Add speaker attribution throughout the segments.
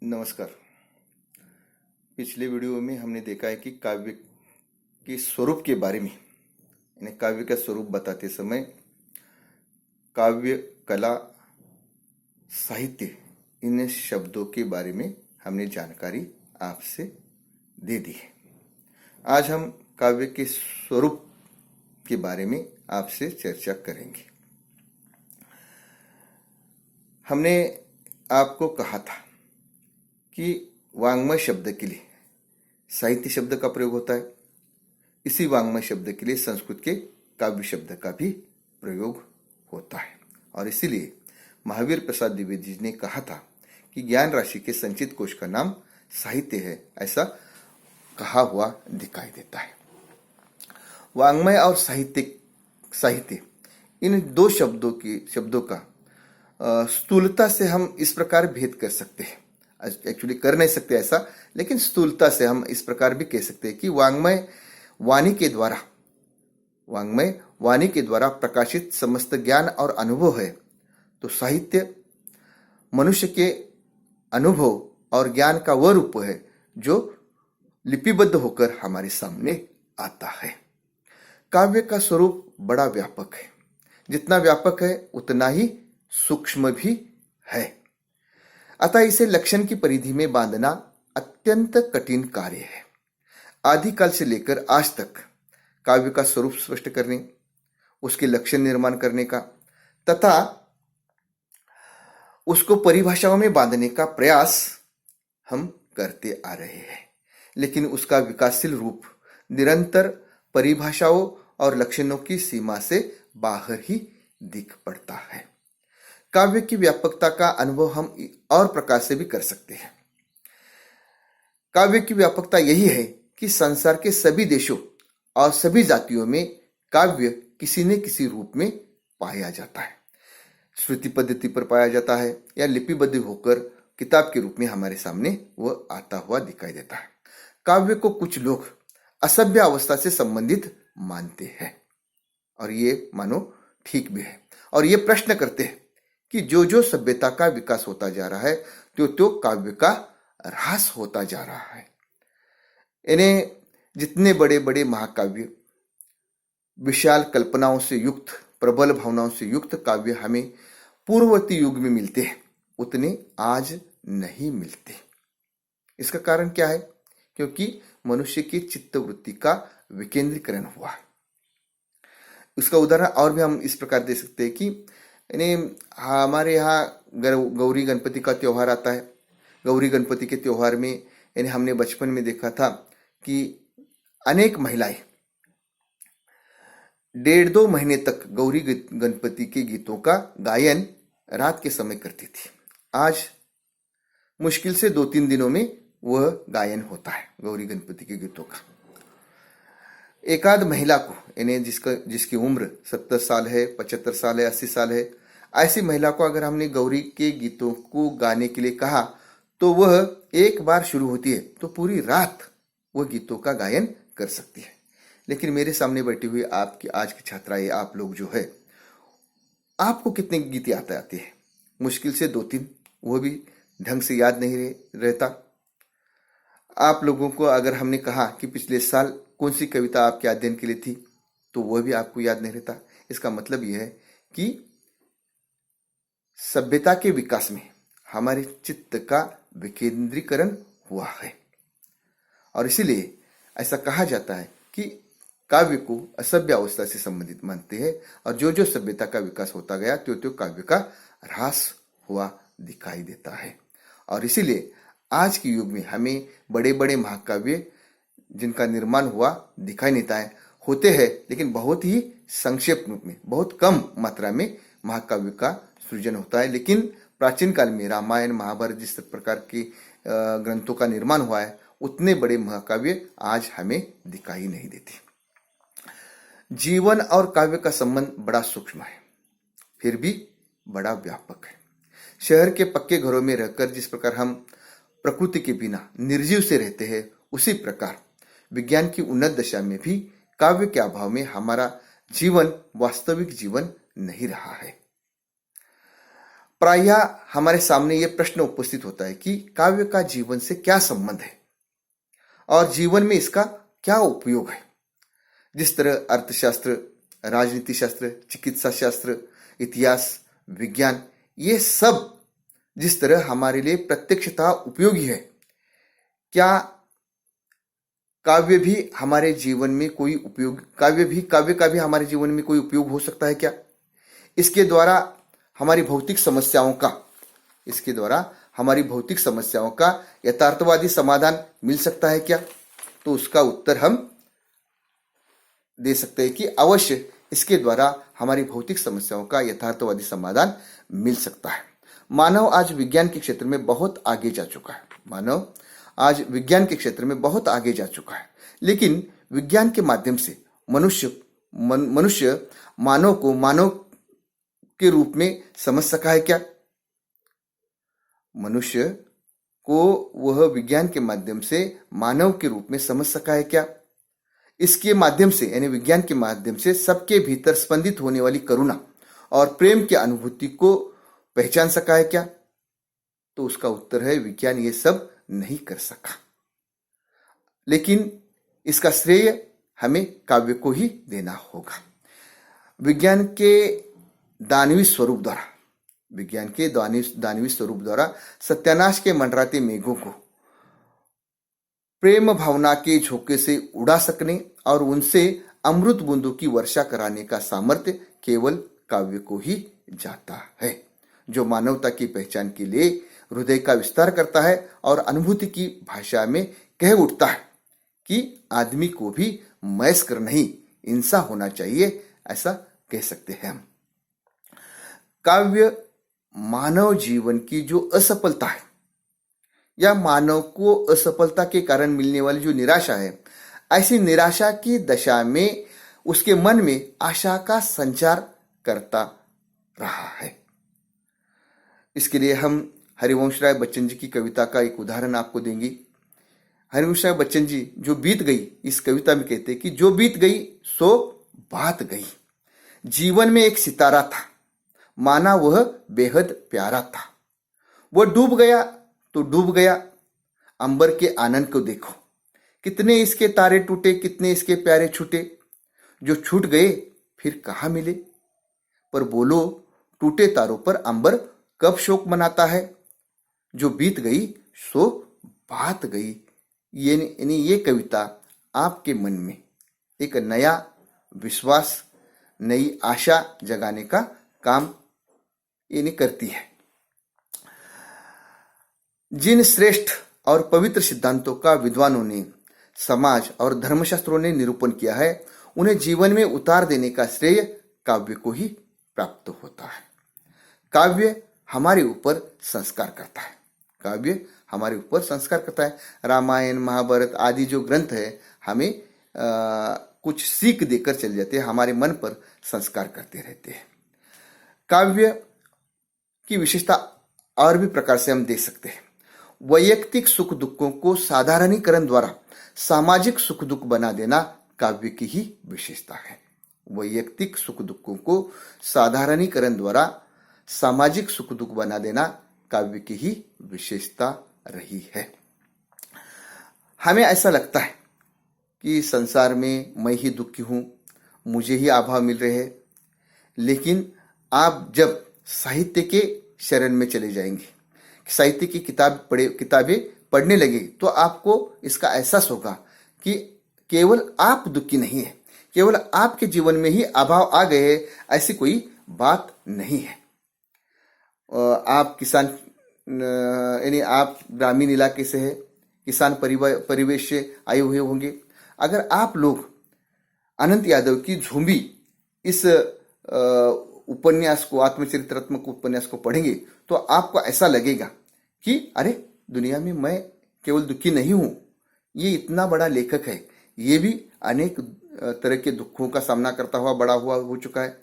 Speaker 1: नमस्कार। पिछले वीडियो में हमने देखा है कि काव्य के स्वरूप के बारे में, यानी काव्य का स्वरूप बताते समय काव्य, कला, साहित्य, इन शब्दों के बारे में हमने जानकारी आपसे दे दी है। आज हम काव्य के स्वरूप के बारे में आपसे चर्चा करेंगे। हमने आपको कहा था कि वाङ्मय शब्द के लिए साहित्य शब्द का प्रयोग होता है, इसी वाङ्मय शब्द के लिए संस्कृत के काव्य शब्द का भी प्रयोग होता है। और इसीलिए महावीर प्रसाद द्विवेदी जी ने कहा था कि ज्ञान राशि के संचित कोश का नाम साहित्य है, ऐसा कहा हुआ दिखाई देता है। वाङ्मय और साहित्य इन दो शब्दों का स्थूलता से हम इस प्रकार भेद कर सकते हैं। एक्चुअली कर नहीं सकते ऐसा, लेकिन स्थूलता से हम इस प्रकार भी कह सकते हैं कि वाङ्मय वाणी के द्वारा प्रकाशित समस्त ज्ञान और अनुभव है, तो साहित्य मनुष्य के अनुभव और ज्ञान का वह रूप है जो लिपिबद्ध होकर हमारे सामने आता है। काव्य का स्वरूप बड़ा व्यापक है, जितना व्यापक है उतना ही सूक्ष्म भी है। अतः इसे लक्षण की परिधि में बांधना अत्यंत कठिन कार्य है। आदिकाल से लेकर आज तक काव्य का स्वरूप स्पष्ट करने, उसके लक्षण निर्माण करने का तथा उसको परिभाषाओं में बांधने का प्रयास हम करते आ रहे हैं, लेकिन उसका विकासशील रूप निरंतर परिभाषाओं और लक्षणों की सीमा से बाहर ही दिख पड़ता है। काव्य की व्यापकता का अनुभव हम और प्रकार से भी कर सकते हैं। काव्य की व्यापकता यही है कि संसार के सभी देशों और सभी जातियों में काव्य किसी न किसी रूप में पाया जाता है। श्रुति पद्धति पर पाया जाता है या लिपिबद्ध होकर किताब के रूप में हमारे सामने वह आता हुआ दिखाई देता है। काव्य को कुछ लोग असभ्य अवस्था से संबंधित मानते हैं, और ये मानो ठीक भी है, और ये प्रश्न करते हैं कि जो सभ्यता का विकास होता जा रहा है त्यो काव्य का ह्रास होता जा रहा है। इन्हें जितने बड़े बड़े महाकाव्य, विशाल कल्पनाओं से युक्त, प्रबल भावनाओं से युक्त काव्य हमें पूर्ववर्ती युग में मिलते हैं, उतने आज नहीं मिलते। इसका कारण क्या है? क्योंकि मनुष्य की चित्तवृत्ति का विकेंद्रीकरण हुआ है। उसका उदाहरण और भी हम इस प्रकार दे सकते हैं कि हमारे यहाँ गौरी गणपति का त्योहार आता है। गौरी गणपति के त्योहार में हमने बचपन में देखा था कि अनेक महिलाएं 1.5-2 महीने तक गौरी गणपति के गीतों का गायन रात के समय करती थी। आज मुश्किल से 2-3 दिनों में वह गायन होता है गौरी गणपति के गीतों का। एकाध महिला को, जिसकी उम्र 70 साल है, 75 साल है, 80 साल है, ऐसी महिला को अगर हमने गौरी के गीतों को गाने के लिए कहा तो वह एक बार शुरू होती है तो पूरी रात वह गीतों का गायन कर सकती है। लेकिन मेरे सामने बैठी हुई आपकी आज की छात्राएं, आप लोग जो है, आपको कितने गीत याद आते हैं? मुश्किल से 2-3, वो भी ढंग से याद नहीं रहता। आप लोगों को अगर हमने कहा कि पिछले साल कौन सी कविता आपके अध्ययन के लिए थी, तो वह भी आपको याद नहीं रहता। इसका मतलब यह है कि सभ्यता के विकास में हमारे चित्त का विकेंद्रीकरण हुआ है, और इसीलिए ऐसा कहा जाता है कि काव्य को असभ्य अवस्था से संबंधित मानते हैं, और जो सभ्यता का विकास होता गया त्यो काव्य का ह्रास हुआ दिखाई देता है। और इसीलिए आज के युग में हमें बड़े बड़े महाकाव्य जिनका निर्माण हुआ दिखाई नहीं देता है, होते हैं, लेकिन बहुत ही संक्षेप रूप में, बहुत कम मात्रा में महाकाव्य का सृजन होता है। लेकिन प्राचीन काल में रामायण, महाभारत जिस प्रकार के ग्रंथों का निर्माण हुआ है, उतने बड़े महाकाव्य आज हमें दिखाई नहीं देते। जीवन और काव्य का संबंध बड़ा सूक्ष्म है, फिर भी बड़ा व्यापक है। शहर के पक्के घरों में रहकर जिस प्रकार हम प्रकृति के बिना निर्जीव से रहते हैं, उसी प्रकार विज्ञान की उन्नत दशा में भी काव्य के अभाव में हमारा जीवन वास्तविक जीवन नहीं रहा है। प्रायः हमारे सामने ये प्रश्न उपस्थित होता है कि काव्य का जीवन से क्या संबंध है और जीवन में इसका क्या उपयोग है। जिस तरह अर्थशास्त्र, राजनीति शास्त्र, चिकित्सा शास्त्र, इतिहास, विज्ञान, ये सब जिस तरह हमारे लिए प्रत्यक्षतः उपयोगी है, क्या काव्य भी हमारे जीवन में कोई उपयोग काव्य का भी हमारे जीवन में कोई उपयोग हो सकता है क्या? इसके द्वारा हमारी भौतिक समस्याओं का यथार्थवादी समाधान मिल सकता है क्या? तो उसका उत्तर हम दे सकते हैं कि अवश्य इसके द्वारा हमारी भौतिक समस्याओं का यथार्थवादी समाधान मिल सकता है। मानव आज विज्ञान के क्षेत्र में बहुत आगे जा चुका है। लेकिन विज्ञान के माध्यम से मनुष्य मानव को मानव के रूप में समझ सका है क्या? मनुष्य को वह विज्ञान के माध्यम से मानव के रूप में समझ सका है क्या? इसके माध्यम से यानी विज्ञान के माध्यम से सबके भीतर स्पंदित होने वाली करुणा और प्रेम की अनुभूति को पहचान सका है क्या? तो उसका उत्तर है विज्ञान ये सब नहीं कर सका। लेकिन इसका श्रेय हमें काव्य को ही देना होगा। विज्ञान के दानवी स्वरूप द्वारा सत्यानाश के मंडराते मेघों को प्रेम भावना के झोंके से उड़ा सकने और उनसे अमृत बूंदों की वर्षा कराने का सामर्थ्य केवल काव्य को ही जाता है, जो मानवता की पहचान के लिए हृदय का विस्तार करता है और अनुभूति की भाषा में कह उठता है कि आदमी को भी मयस्कर नहीं इंसान होना चाहिए, ऐसा कह सकते हैं हम। काव्य मानव जीवन की जो असफलता है या मानव को असफलता के कारण मिलने वाली जो निराशा है, ऐसी निराशा की दशा में उसके मन में आशा का संचार करता रहा है। इसके लिए हम हरिवंश राय बच्चन जी की कविता का एक उदाहरण आपको देंगे। हरिवंश राय बच्चन जी जो बीत गई, इस कविता में कहते हैं कि जो बीत गई सो बात गई। जीवन में एक सितारा था, माना वह बेहद प्यारा था। वह डूब गया तो डूब गया, अंबर के आनंद को देखो। कितने इसके तारे टूटे, कितने इसके प्यारे छूटे। जो छूट गए फिर कहाँ मिले। पर बोलो टूटे तारों पर अंबर कब शोक मनाता है। जो बीत गई सो बात गई। ये कविता आपके मन में एक नया विश्वास, नई आशा जगाने का काम करती है। जिन श्रेष्ठ और पवित्र सिद्धांतों का विद्वानों ने, समाज और धर्मशास्त्रों ने निरूपण किया है, उन्हें जीवन में उतार देने का श्रेय काव्य को ही प्राप्त होता है। काव्य हमारे ऊपर संस्कार करता है। रामायण, महाभारत आदि जो ग्रंथ है हमें कुछ सीख देकर चले जाते हैं, हमारे मन पर संस्कार करते रहते हैं। काव्य की विशेषता और भी प्रकार से हम देख सकते हैं। वैयक्तिक सुख दुखों को साधारणीकरण द्वारा सामाजिक सुख दुख बना देना काव्य की ही विशेषता है। वैयक्तिक सुख दुखों को साधारणीकरण द्वारा सामाजिक सुख दुख बना देना काव्य की ही विशेषता रही है। हमें ऐसा लगता है कि संसार में मैं ही दुखी हूं, मुझे ही अभाव मिल रहे हैं। लेकिन आप जब साहित्य के शरण में चले जाएंगे, साहित्य की किताबें पढ़ने लगे, तो आपको इसका एहसास होगा कि केवल आप दुखी नहीं है, केवल आपके जीवन में ही अभाव आ गए हैं, ऐसी कोई बात नहीं है। आप किसान आप ग्रामीण इलाके से है, किसान परिवेश से आए हुए होंगे। अगर आप लोग अनंत यादव की झूंबी इस उपन्यास को, आत्मचरित्रात्मक उपन्यास को पढ़ेंगे, तो आपको ऐसा लगेगा कि अरे दुनिया में मैं केवल दुखी नहीं हूं, ये इतना बड़ा लेखक है, ये भी अनेक तरह के दुखों का सामना करता हुआ बड़ा हुआ हो चुका है,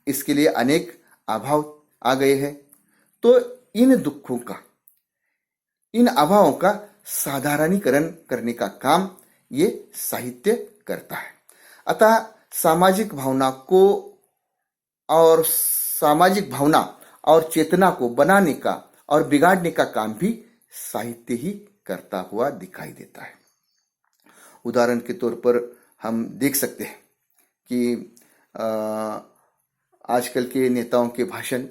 Speaker 1: इसके लिए अनेक अभाव आ गए हैं। तो इन दुखों का, इन अभावों का साधारणीकरण करने का काम ये साहित्य करता है। अतः सामाजिक भावना और चेतना को बनाने का और बिगाड़ने का काम भी साहित्य ही करता हुआ दिखाई देता है। उदाहरण के तौर पर हम देख सकते हैं कि आजकल के नेताओं के भाषण,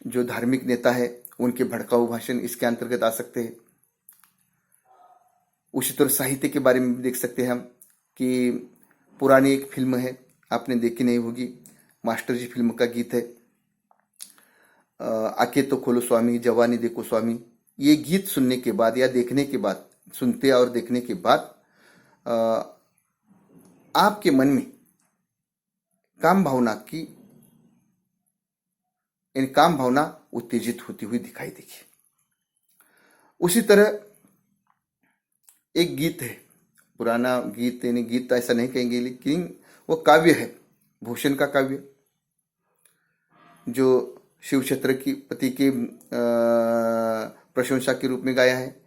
Speaker 1: जो धार्मिक नेता है उनके भड़काऊ भाषण इसके अंतर्गत आ सकते हैं। उसी तरह साहित्य के बारे में भी देख सकते हैं हम कि पुरानी एक फिल्म है, आपने देखी नहीं होगी, मास्टर जी फिल्म का गीत है, आके तो खोलो स्वामी जवानी देखो स्वामी। ये गीत सुनने के बाद या देखने के बाद, सुनते और देखने के बाद आपके मन में काम भावना उत्तेजित होती हुई दिखाई देगी। उसी तरह एक गीत है, पुराना गीत, यानी गीत ऐसा नहीं कहेंगे लेकिन वो काव्य है, भूषण का काव्य, जो शिव छत्रपति की प्रशंसा के रूप में गाया है।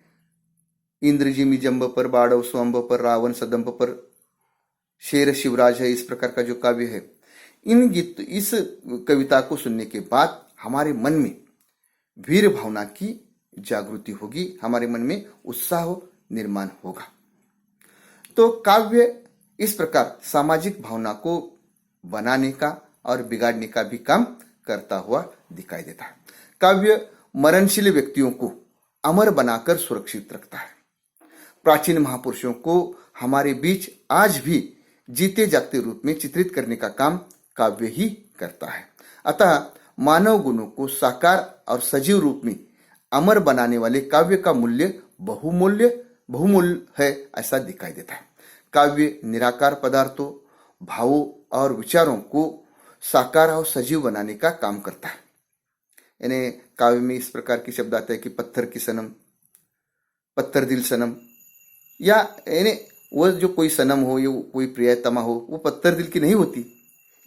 Speaker 1: इंद्र जिमि जंब पर बाड़व स्वंब पर रावण सदंब पर शेर शिवराज है, इस प्रकार का जो काव्य है। इस कविता को सुनने के बाद हमारे मन में वीर भावना की जागृति होगी, हमारे मन में उत्साह निर्माण होगा। तो काव्य इस प्रकार सामाजिक भावना को बनाने का और बिगाड़ने का भी काम करता हुआ दिखाई देता है। काव्य मरणशील व्यक्तियों को अमर बनाकर सुरक्षित रखता है। प्राचीन महापुरुषों को हमारे बीच आज भी जीते जागते रूप में चित्रित करने का काम काव्य ही करता है। अतः मानव गुणों को साकार और सजीव रूप में अमर बनाने वाले काव्य का मूल्य बहुमूल्य है, ऐसा दिखाई देता है। काव्य निराकार पदार्थों, भावों और विचारों को साकार और सजीव बनाने का काम करता है। यानी काव्य में इस प्रकार के शब्द आते हैं कि पत्थर की सनम, पत्थर दिल सनम, या यानी वो जो कोई सनम हो या कोई प्रियतमा हो वो पत्थर दिल की नहीं होती,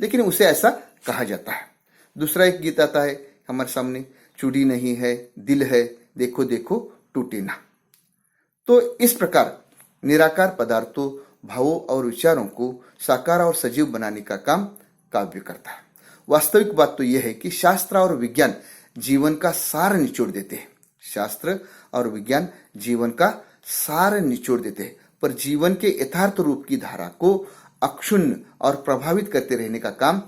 Speaker 1: लेकिन उसे ऐसा कहा जाता है। दूसरा एक गीत आता है हमारे सामने, चूड़ी नहीं है दिल है देखो देखो टूटे ना। तो इस प्रकार निराकार पदार्थों, भावों और विचारों को साकार और सजीव बनाने का काम काव्य करता है। वास्तविक बात तो यह है कि शास्त्र और विज्ञान जीवन का सार निचोड़ देते हैं। शास्त्र और विज्ञान जीवन का सार निचोड़ देते हैं, पर जीवन के यथार्थ रूप की धारा को अक्षुण्ण और प्रभावित करते रहने का काम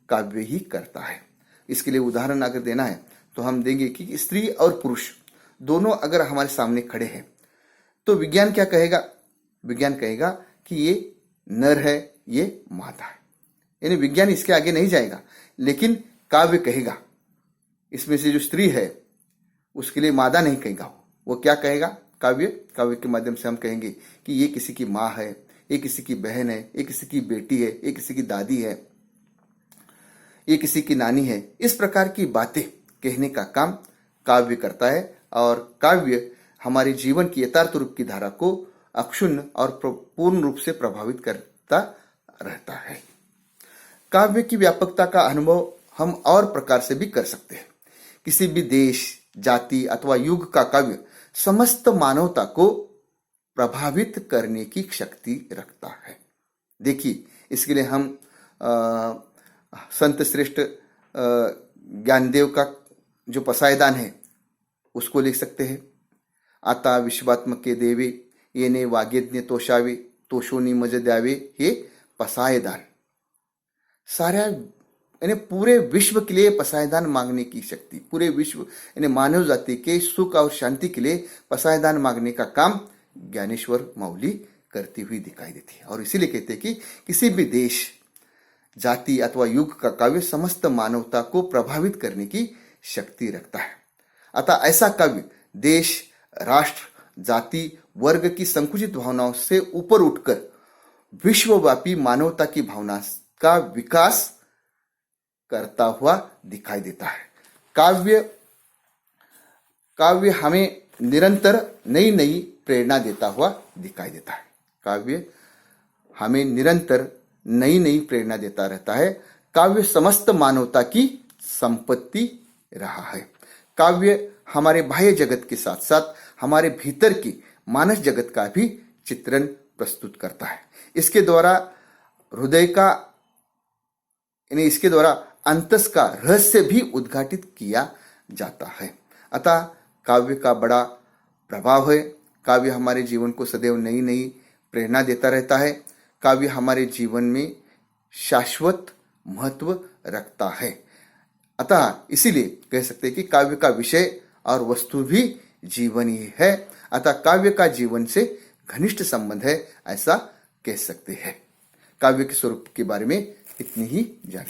Speaker 1: काव्य ही करता है। इसके लिए उदाहरण अगर देना है तो हम देंगे कि स्त्री और पुरुष दोनों अगर हमारे सामने खड़े हैं तो विज्ञान क्या कहेगा? विज्ञान कहेगा कि ये नर है, ये मादा है, यानी विज्ञान इसके आगे नहीं जाएगा। लेकिन काव्य कहेगा, इसमें से जो स्त्री है उसके लिए मादा नहीं कहेगा, वो क्या कहेगा? काव्य के माध्यम से हम कहेंगे कि ये किसी की माँ है, ये किसी की बहन है, ये किसी की बेटी है, ये किसी की दादी है, ये किसी की नानी है। इस प्रकार की बातें कहने का काम काव्य करता है, और काव्य हमारे जीवन की यथार्थ रूप की धारा को अक्षुण्ण और पूर्ण रूप से प्रभावित करता रहता है। काव्य की व्यापकता का अनुभव हम और प्रकार से भी कर सकते हैं। किसी भी देश, जाति अथवा युग का काव्य समस्त मानवता को प्रभावित करने की शक्ति रखता है। देखिए, इसके लिए हम संत श्रेष्ठ ज्ञानदेव का जो पसायदान है उसको लिख सकते हैं। आता विश्वात्मक के देवे येने वाग्यज्ञ तोषावे तोषोनी मज द्यावे हे पसायदान। सारा यानी पूरे विश्व के लिए पसायदान मांगने की शक्ति, पूरे विश्व यानी मानव जाति के सुख और शांति के लिए पसायदान मांगने का काम ज्ञानेश्वर माउली करती हुई दिखाई देती है। और इसीलिए कहते हैं कि किसी भी देश, जाति अथवा युग का काव्य समस्त मानवता को प्रभावित करने की शक्ति रखता है। अतः ऐसा काव्य देश, राष्ट्र, जाति, वर्ग की संकुचित भावनाओं से ऊपर उठकर विश्वव्यापी मानवता की भावना का विकास करता हुआ दिखाई देता है। काव्य हमें निरंतर नई नई प्रेरणा देता हुआ दिखाई देता है। काव्य हमें निरंतर नई नई प्रेरणा देता रहता है। काव्य समस्त मानवता की संपत्ति रहा है। काव्य हमारे बाह्य जगत के साथ साथ हमारे भीतर की मानस जगत का भी चित्रण प्रस्तुत करता है। इसके द्वारा अंतस का रहस्य भी उद्घाटित किया जाता है। अतः काव्य का बड़ा प्रभाव है। काव्य हमारे जीवन को सदैव नई नई प्रेरणा देता रहता है। काव्य हमारे जीवन में शाश्वत महत्व रखता है। अतः इसीलिए कह सकते हैं कि काव्य का विषय और वस्तु भी जीवन ही है। अतः काव्य का जीवन से घनिष्ठ संबंध है, ऐसा कह सकते हैं। काव्य के स्वरूप के बारे में इतनी ही जानकारी।